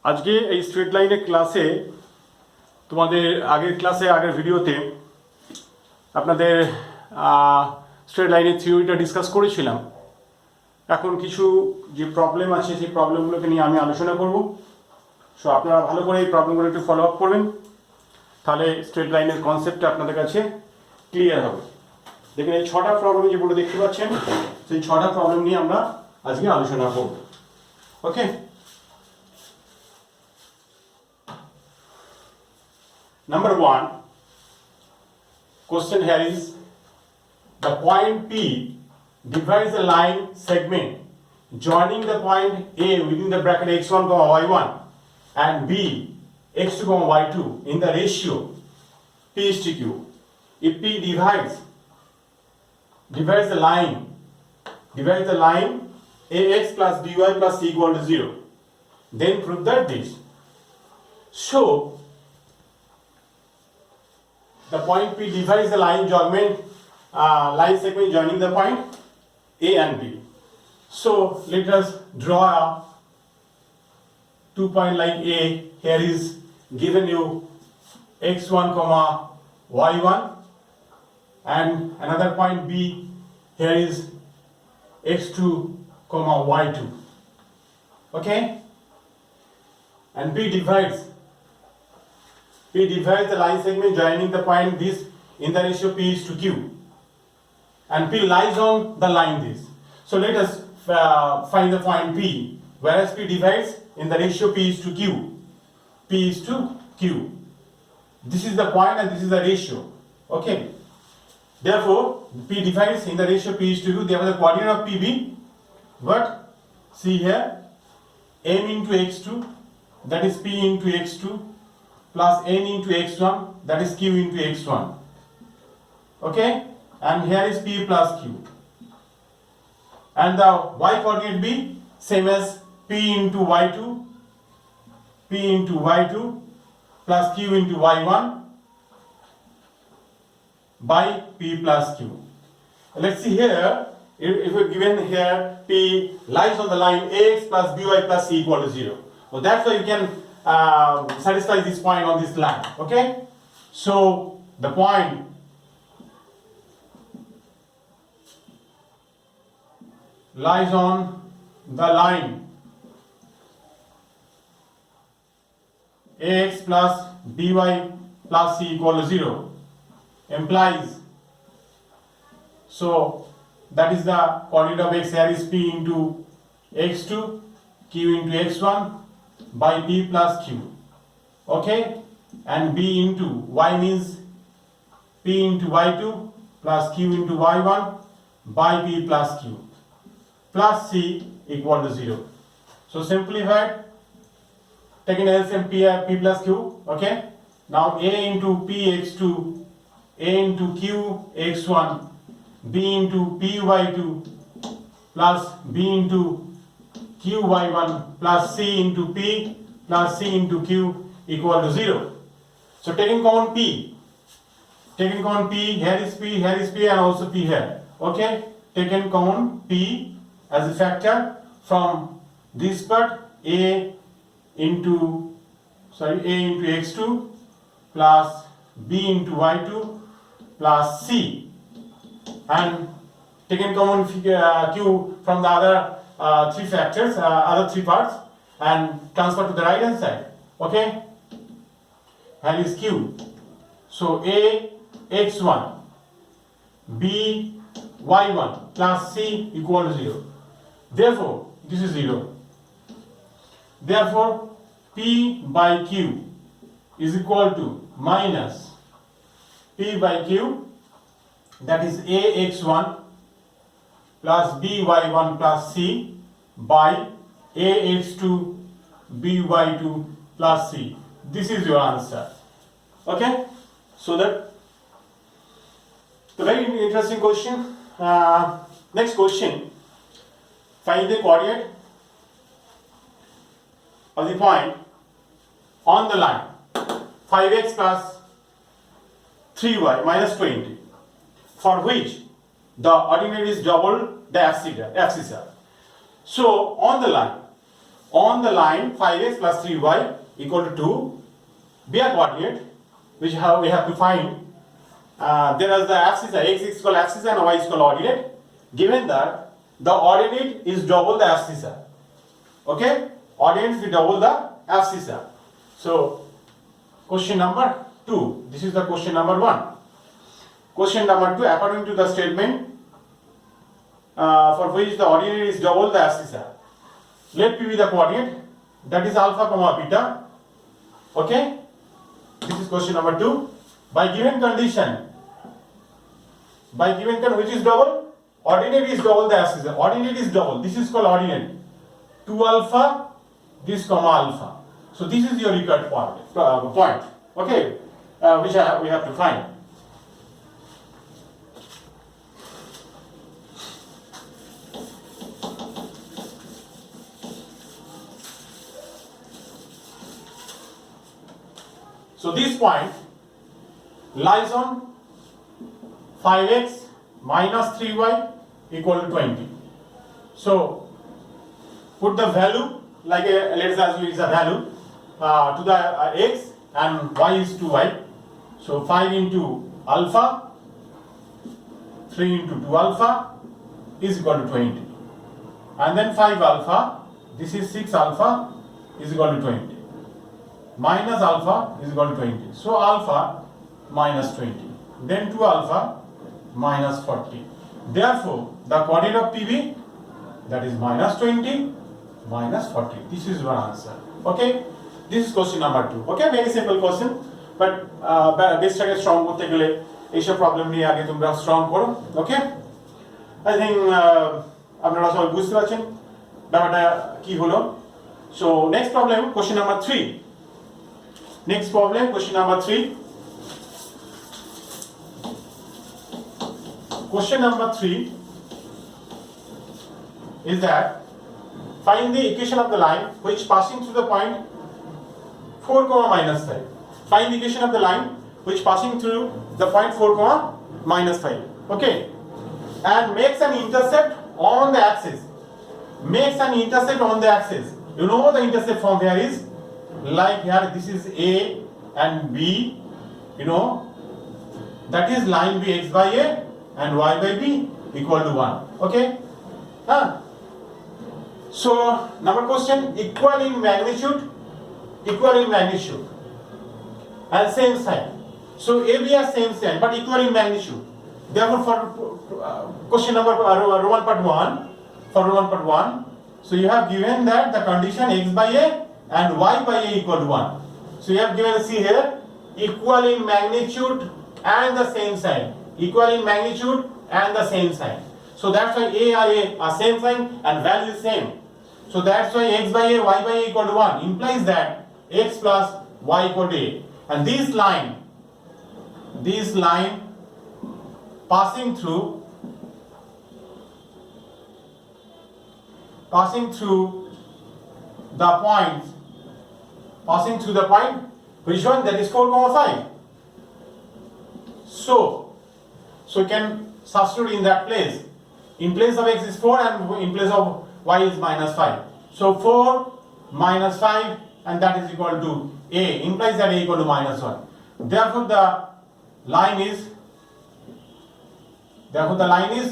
আজকে এই স্ট্রেট লাইনের ক্লাসে তোমাদের আগের ভিডিওতে আপনাদের স্ট্রেট লাইনের থিওরিটা ডিসকাস করেছিলাম। এখন কিছু যে প্রবলেম আছে সেই প্রবলেমগুলোকে নিয়ে আমি আলোচনা করব। সো আপনারা ভালো করে এই প্রবলেমগুলো একটু ফলো আপ করবেন, তাহলে স্ট্রেট লাইনের কনসেপ্টটা আপনাদের কাছে ক্লিয়ার হবে। দেখুন, এই 6টা প্রবলেম যে বোর্ডে দেখতে পাচ্ছেন, সেই 6টা প্রবলেম নিয়ে আমরা আজকে আলোচনা করব। ওকে, number 1 question here is the point P divides the line segment joining the point A within the bracket x1 y1 and B x2 y2 in the ratio P is to Q. If P divides the line ax plus by plus c equal to 0, then prove that this. So the point P divides the line segment joining the point A and B. So let us draw a 2-point line A. Here is given you x1 comma y1, and another point B. Here is x2 comma y2. Okay, and P divides the line segment joining the point this in the ratio P is to Q, and P lies on the line this. So let us find the point P, whereas P divides in the ratio P is to Q. P is to Q. This is the point and this is the ratio. Okay. Therefore, P divides in the ratio P is to Q. Therefore, the coordinate of PB, what? See here, m into x2, that is P into x2, plus n into x1, that is q into x1. Okay, and here is P plus Q. And the y coordinate be same as P into y2, plus Q into y1 by P plus Q. Let's see here, if we're given here P lies on the line ax plus by plus c equal to 0. So that's why you can satisfy this point on this line. Okay, so the point lies on the line ax plus by plus c equal to 0 implies, so that is the coordinate of x. Here is P into x2, Q into x1 by P plus Q. Okay, and B into y means P into y2 plus Q into y1 by P plus Q plus C equal to 0. So simplified, taking LCM P plus Q. Okay, now A into P x2, A into Q x1, B into P y2 plus B into Q y1 plus C into P plus C into Q equal to 0. So taking common P, here is P and also P here. Okay, taken common P as a factor from this part, A into x2 plus B into y2 plus C, and taken common Q from the other three factors, other three parts, and transfer to the right hand side. Okay, here is Q. So A x1, B y1 plus C equal to 0. Therefore, this is 0. Therefore, P by Q is equal to minus P by Q, that is A x1 plus B y1 plus C by A x2 B y2 plus C. This is your answer. Okay, so that the very interesting question. Next question, find the coordinate of the point on the line 5x plus 3y minus 20, for which the ordinate is double the abscissa. So on the line on the line 5x plus 3y equal to 2 be a coordinate which we have to find. There is the abscissa, x is called abscissa and y is called ordinate. Given that the ordinate is double the abscissa, okay, ordinate is double the abscissa. So question number 2, this is the question number 1. Question number 2, according to the statement for which the ordinate is double the abscissa, let P be the coordinate, that is alpha comma beta, okay. This is question number 2. By given condition, which is double, ordinate is double the abscissa, ordinate is double, this is called ordinate, 2 alpha, this comma alpha. So this is your required point, okay, which we have to find. So this point lies on 5x minus 3y equal to 20. So put the value like let's assume it's a value to the x and y is 2y. So 5 into alpha, 3 into 2 alpha is equal to 20. And then 5 alpha, this is 6 alpha is equal to 20. Minus alpha is equal to 20. So alpha minus 20. Then 2 alpha minus 40. Therefore, the coordinate of PB, that is minus 20 minus 40. This is your answer. Okay. This is question number 2. Okay, very simple question. But base টাকে strong করতে গেলে এইসব problem নিয়ে আগে তোমরা strong করো. Okay. I think আপনারা সবাই বুঝতে পারছেন ব্যাপারটা কি হলো. So next problem, question number 3. Next problem, question number 3. Question number 3 is that find the equation of the line which passing through the point 4 comma minus 5. Find the equation of the line which passing through the point 4 comma minus 5. Okay, and makes an intercept on the axis. Makes an intercept on the axis. You know the intercept from here is like here. This is A and B. You know that is line B x by A and y by B equal to 1. Okay. So number question, equal in magnitude and same sign. So AB are same sign but equal in magnitude. Therefore for question number Roman part 1, for Roman part 1, so you have given that the condition x by A and y by A equal to 1. So you have given, see here, equal in magnitude and the same sign. Equal in magnitude and the same sign. So that's why A are same sign and value is same. So that's why x by A, y by A equal to 1 implies that x plus y equal to A. And this line passing through the point which one, that is 4 comma 5. So you can substitute in that place. In place of x is 4 and in place of y is minus 5. So 4 minus 5 and that is equal to A, implies that A equal to minus 1. Therefore the line is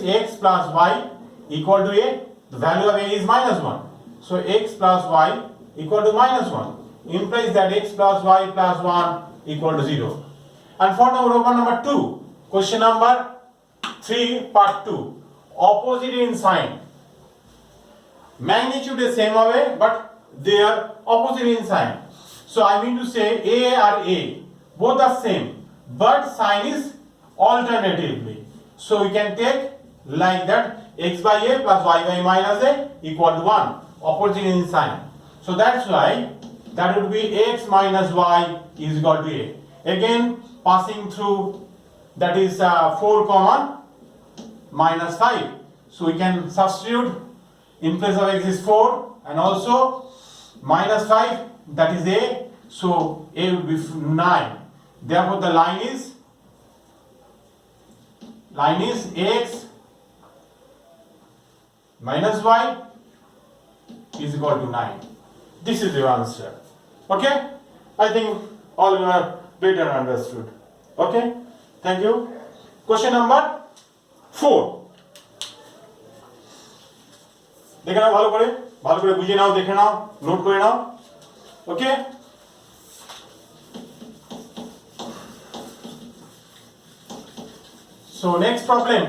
x plus y equal to A. The value of A is minus 1. So x plus y equal to minus 1 implies that x plus y plus 1 equal to 0. And for number 2, question number 3 part 2, opposite in sign. Magnitude is same away but they are opposite in sign. So I mean to say A or A, both are same but sign is alternatively. So we can take like that, x by A plus y by minus A equal to 1, opposite in sign. So that's why that would be x minus y is equal to A. Again passing through, that is 4 comma minus 5. So we can substitute, in place of x is 4 and also minus 5, that is A. So A would be 9. Therefore the line is x minus y is equal to 9. This is your answer. Okay? I think all you are better understood. Okay? Thank you. Question number 4. দেখে নাও ভালো করে বুঝে নাও, দেখে নাও, note করে নাও। ওকে? So next problem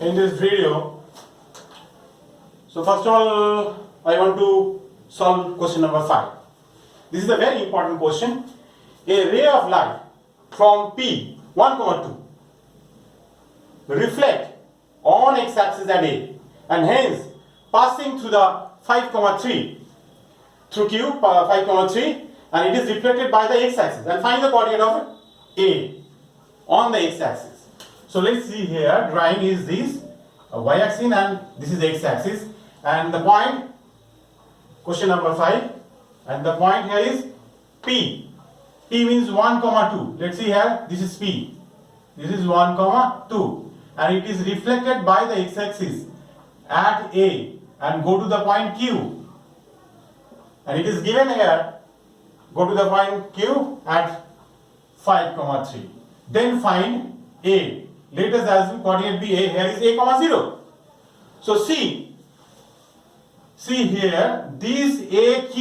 in this video. So first of all, I want to solve question number 5. This is a very important question. A ray of light from P 1,2 reflect on x-axis at A and hence passing through the 5,3 through Q 5,3 and it is reflected by the x-axis, and find the coordinate of A on the x-axis. So let's see here, drawing is this y-axis and this is x-axis, and the point, question number 5, and the point here is P. P means 1,2. Let's see here, this is P. This is 1,2 and it is reflected by the x-axis at A and go to the point Q, and it is given here, go to the point Q at 5,3. Then find A. Let us assume coordinate be A. Here is A, 0. So see here, this AQ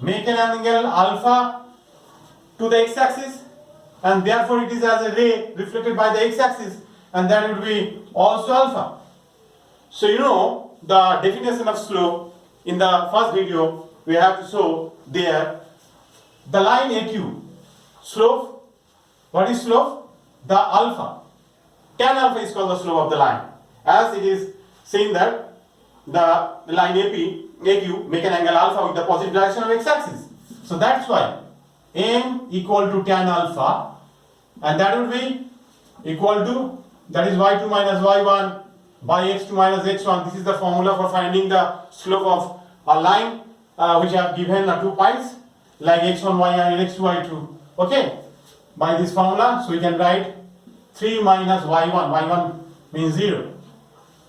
make an angle alpha to the x-axis, and therefore it is as a ray reflected by the x-axis, and that would be also alpha. So you know the definition of slope in the first video we have to show there. The line AQ, slope, what is slope? The alpha. Tan alpha is called the slope of the line. As it is saying that the line AQ make an angle alpha with the positive direction of x-axis. So that's why M equal to tan alpha, and that would be equal to, that is y2 minus y1 by x2 minus x1. This is the formula for finding the slope of a line which I have given 2 points like x1 y1 and x2 y2. Okay, by this formula, so we can write 3 minus y1 means 0,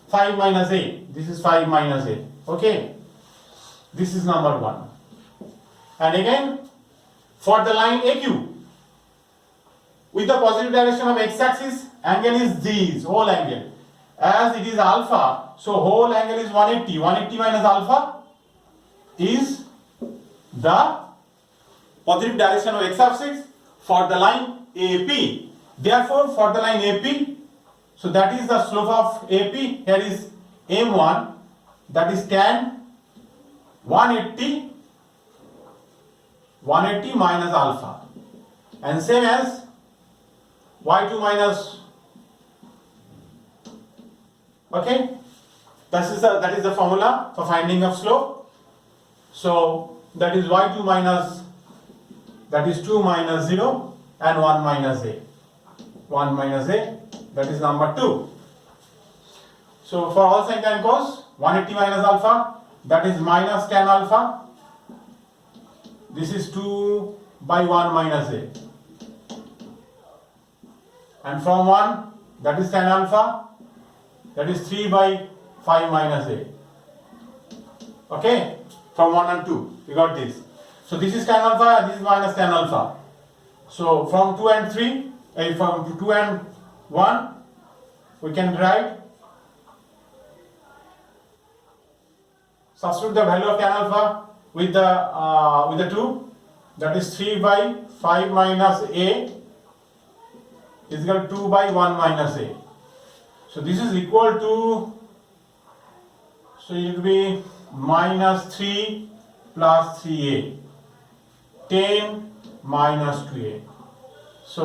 5 minus a, this is 5 minus a. Okay, this is number 1. And again, for the line AQ with the positive direction of x-axis, angle is this whole angle. As it is alpha, so whole angle is 180. 180 minus alpha is the positive direction of x-axis for the line AP. Therefore, for the line AP, so that is the slope of AP. Here is M1, that is tan 180 minus alpha, and same as y2 minus. Okay, that is the formula for finding of slope. So that is y2 minus, that is 2 minus 0 and 1 minus a. 1 minus a, that is number 2. So for all sin and cos, 180 minus alpha, that is minus tan alpha. This is 2 by 1 minus a. And from 1, that is tan alpha, that is 3 by 5 minus a. Okay, from 1 and 2, we got this. So this is tan alpha, this is minus tan alpha. So from 2 and 3, from 2 and 1, we can write, substitute the value of tan alpha with the 2, that is 3 by 5 minus a is equal to 2 by 1 minus a. So this is equal to, so it will be minus 3 plus 3a, 10 minus 2a. So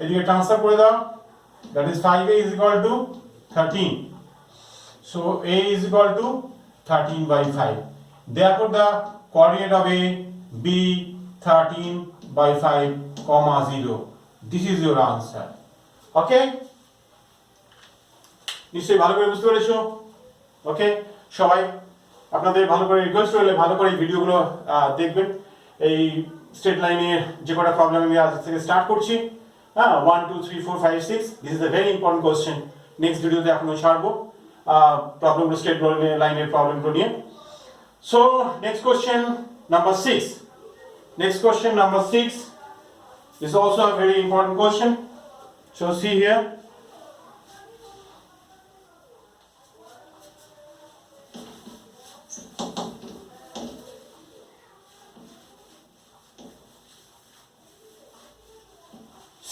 এদিকে transfer করে দাও, that is 5a is equal to 13. So a is equal to 13 by 5. Therefore the coordinate of a be 13 by 5, 0. This is your answer. Okay, নিশ্চয়ই ভালো করে বুঝতে পেরেছো? ওকে, সবাই আপনাদের ভালো করে রিকোয়েস্ট করলে ভালো করে ভিডিওগুলো দেখবেন। এই স্ট্রেট লাইনের যে কটা প্রবলেম আমি আজ থেকে স্টার্ট করছি, 1 2 3 4 5 6, this is a very important question. Next ভিডিওতে এখন ছাড়বো। প্রবলেমগুলো স্ট্রেট লাইনের প্রবলেমগুলো নিয়ে। So next question number 6. Next question number 6 is also a very important question. So see here.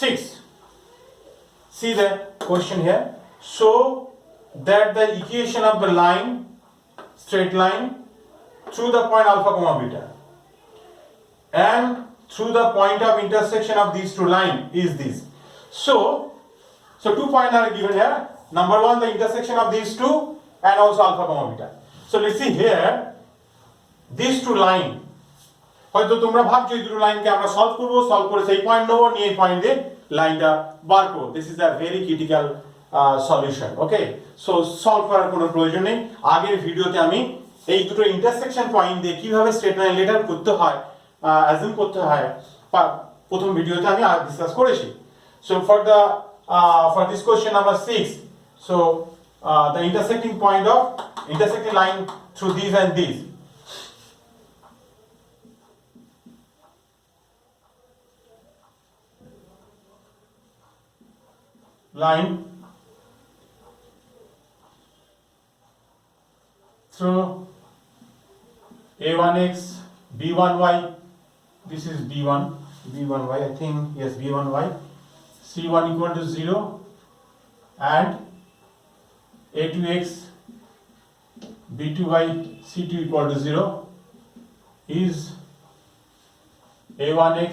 Six. See the question here. Show that the equation of the line, straight line, through the point alpha comma beta and through the point of intersection of these two lines is this. So 2 points are given here. Number 1, the intersection of these two, and also alpha comma beta. So let's see here, these two lines. হয়তো তোমরা ভাবছো এই দুটো লাইনকে আমরা solve করে সেই point নেবো, নিয়ে এই পয়েন্ট দিয়ে লাইনটা বার করবো। This is a very critical solution. Okay, so solve করার কোনো প্রয়োজন নেই। আগের ভিডিওতে আমি এই দুটো ইন্টারসেকশন পয়েন্ট দিয়ে কিভাবে স্ট্রেট লাইন লেটার করতে হয়, অ্যাজিউম করতে হয়, প্রথম ভিডিওতে আমি ডিসকাস করেছি। So for this question number 6, so the intersecting point of intersecting line through these and these. Line through A1x, B1y, this is B1y, I think, yes, B1y, C1 equal to 0, and A2x, B2y, C2 equal to 0 is A1x,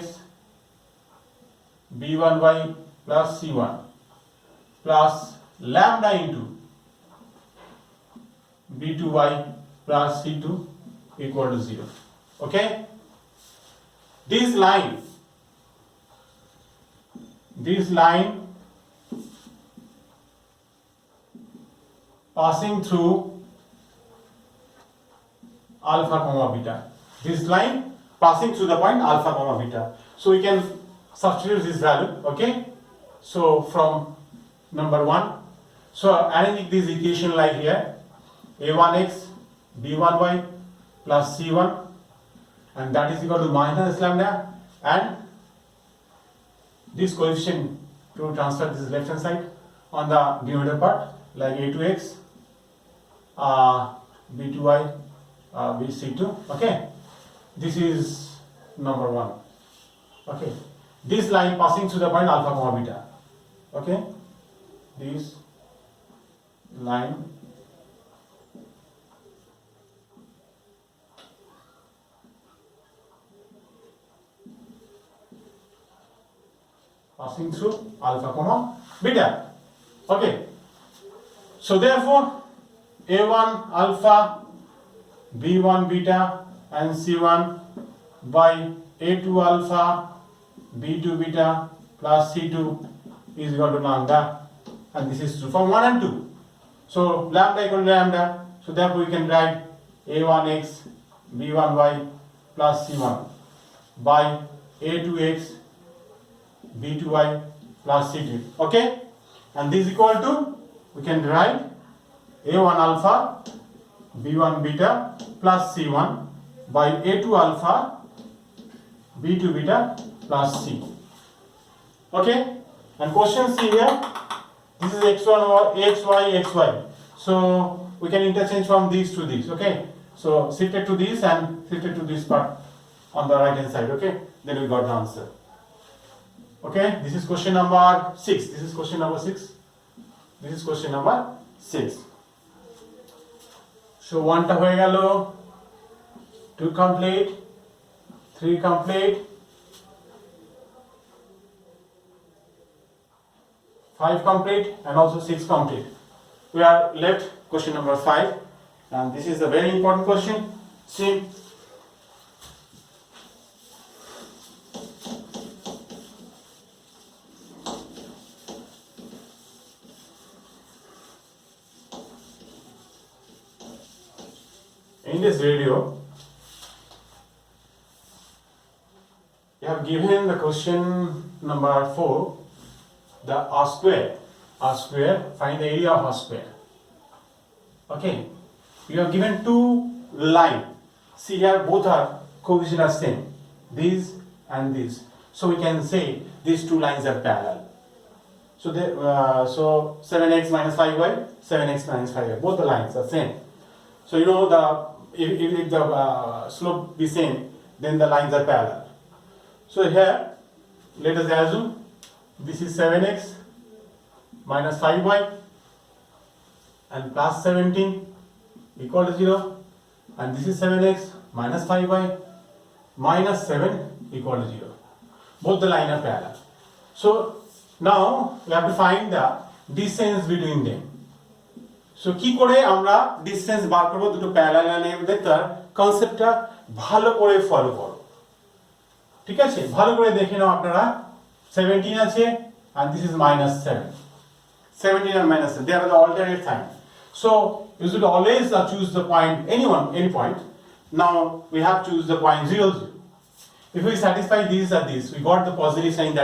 B1y plus C1 plus lambda into B2y plus C2 equal to 0. Okay? This line passing through alpha comma beta. This line passing through the point alpha comma beta. So we can substitute this value. Okay? So from number 1, so arranging this equation like here, A1x, B1y plus C1, and that is equal to minus lambda, and this coefficient to transfer this left hand side on the denominator part, like A2x, B2y, BC2. Okay, this is number 1. Okay, this line passing through the point alpha comma beta. Okay, this line passing through alpha comma beta. Okay, so therefore A1 alpha, B1 beta and C1 by A2 alpha, B2 beta plus C2 is equal to lambda, and this is true from 1 and 2. So lambda equal to lambda, so therefore we can write A1x, B1y plus C1 by A2x, B2y plus C2. Okay, and this is equal to, we can write A1 alpha, B1 beta plus C1 by A2 alpha, B2 beta plus C. Okay, and question C here, this is x1 or xy, xy. So we can interchange from these to these. Okay, so shifted to this and shifted to this part on the right hand side. Okay, then we got the answer. Okay, this is question number 6. This is question number 6. This is question number 6. So 1 টা হয়ে গেল, 2 complete, 3 complete, 5 complete, and also 6 complete. We are left question number 5, and this is a very important question. See, in this video, you have given the question number 4, the R square, find the area of R square. Okay, you have given two line. See here, both are coefficient are same. These and this. So we can say these two lines are parallel. So so 7x minus 5y, 7x minus 5y. Both the lines are same. So you know if the slope be same, then the lines are parallel. So here, let us assume this is 7x minus 5y and plus 17 equal to 0, and this is 7x minus 5y minus 7 equal to 0. Both the lines are parallel. So now we have to find the distance between them. So কি করে আমরা distance বার করব দুটো parallel লাইনের মধ্যে, তার কনসেপ্টটা ভালো করে ফলো করো। ঠিক আছে, ভালো করে দেখে নাও আপনারা। 17 আছে and this is minus 7. 17 and minus 7, they are the alternate sign. So you should always choose the point, any point. Now we have to choose the point 0, 0. If we satisfy these or this, we got the positive sign that